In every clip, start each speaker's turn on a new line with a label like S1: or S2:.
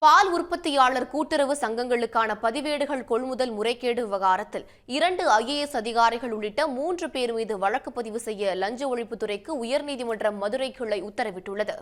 S1: பால் உற்பத்தியாளர் கூட்டுறவு சங்கங்களுக்கான பதிவேடுகள் கொள்முதல் முறைகேடு விவகாரத்தில் 2 IAS அதிகாரிகள் உள்ளிட்ட 3 பேர் மீது வழக்கு பதிவு செய்ய லஞ்ச ஒழிப்புத்துறைக்கு உயர்நீதிமன்றம் மதுரை கிளை உத்தரவிட்டுள்ளது.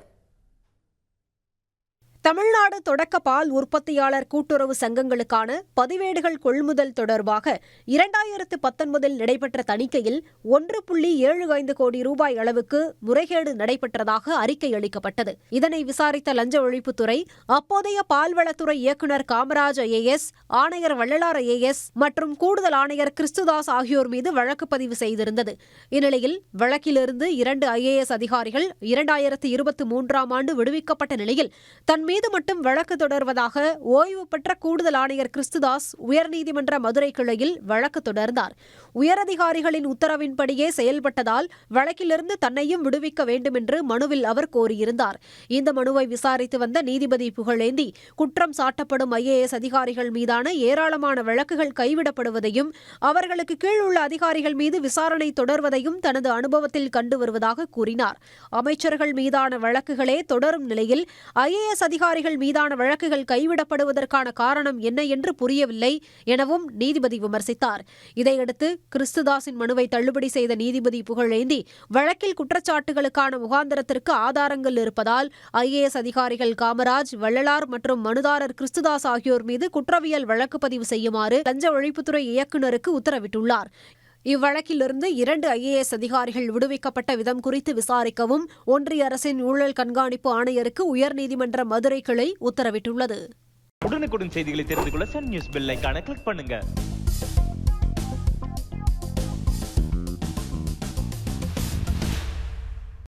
S2: தமிழ்நாடு தொடக்க பால் உற்பத்தியாளர் கூட்டுறவு சங்கங்களுக்கான பதிவேடுகள் கொள்முதல் தொடர்பாக 2019 நடைபெற்ற தணிக்கையில் 1.75 கோடி ரூபாய் அளவுக்கு முறைகேடு நடைபெற்றதாக அறிக்கை அளிக்கப்பட்டது. இதனை விசாரித்த லஞ்ச ஒழிப்புத்துறை அப்போதைய பால்வளத்துறை இயக்குநர் காமராஜ் IAS, ஆணையர் வள்ளலார் IAS மற்றும் கூடுதல் ஆணையர் கிறிஸ்துதாஸ் ஆகியோர் மீது வழக்கு பதிவு செய்திருந்தது. இந்நிலையில் வழக்கிலிருந்து 2 IAS அதிகாரிகள் 2023ஆம் ஆண்டு விடுவிக்கப்பட்ட நிலையில் தன் மீது மட்டும் வழக்கு தொடர்வதாக ஓய்வு பெற்ற கூடுதல் ஆணையர் கிறிஸ்துதாஸ் உயர்நீதிமன்ற மதுரை கிளையில் வழக்கு தொடர்ந்தார். உயரதிகாரிகளின் உத்தரவின்படியே செயல்பட்டதால் வழக்கிலிருந்து தன்னையும் விடுவிக்க வேண்டும் என்று மனுவில் அவர் கோரியிருந்தார். இந்த மனுவை விசாரித்து வந்த நீதிபதி புகழேந்தி குற்றம் சாட்டப்படும் IAS அதிகாரிகள் மீதான ஏராளமான வழக்குகள் கைவிடப்படுவதையும் அவர்களுக்கு கீழ் உள்ள அதிகாரிகள் மீது விசாரணை தொடர்வதையும் தனது அனுபவத்தில் கண்டு வருவதாக கூறினார். அமைச்சர்கள் மீதான வழக்குகளே தொடரும் நிலையில் IAS அதிகாரிகள் மீதான வழக்குகள் கைவிடப்படுவதற்கான காரணம் என்ன என்று புரியவில்லை எனவும் நீதிபதி விமர்சித்தார். இதையடுத்து கிறிஸ்துதாஸின் மனுவை தள்ளுபடி செய்த நீதிபதி புகழேந்தி வழக்கில் குற்றச்சாட்டுகளுக்கான முகாந்திரத்திற்கு ஆதாரங்கள் இருப்பதால் IAS அதிகாரிகள் காமராஜ், வள்ளலார் மற்றும் மனுதாரர் கிறிஸ்துதாஸ் ஆகியோர் மீது குற்றவியல் வழக்கு பதிவு செய்யுமாறு லஞ்ச ஒழிப்புத்துறை இயக்குநருக்கு உத்தரவிட்டுள்ளார். இவ்வழக்கிலிருந்து 2 IAS அதிகாரிகள் விடுவிக்கப்பட்ட விதம் குறித்து விசாரிக்கவும் ஒன்றிய அரசின் ஊழல் கண்காணிப்பு ஆணையருக்கு உயர்நீதிமன்ற மதுரை கிளை உத்தரவிட்டுள்ளது.
S3: உடனுக்குடன் செய்திகளை தெரிந்து கொள்ள சன் நியூஸ் பெல் ஐகானை கிளிக் பண்ணுங்க.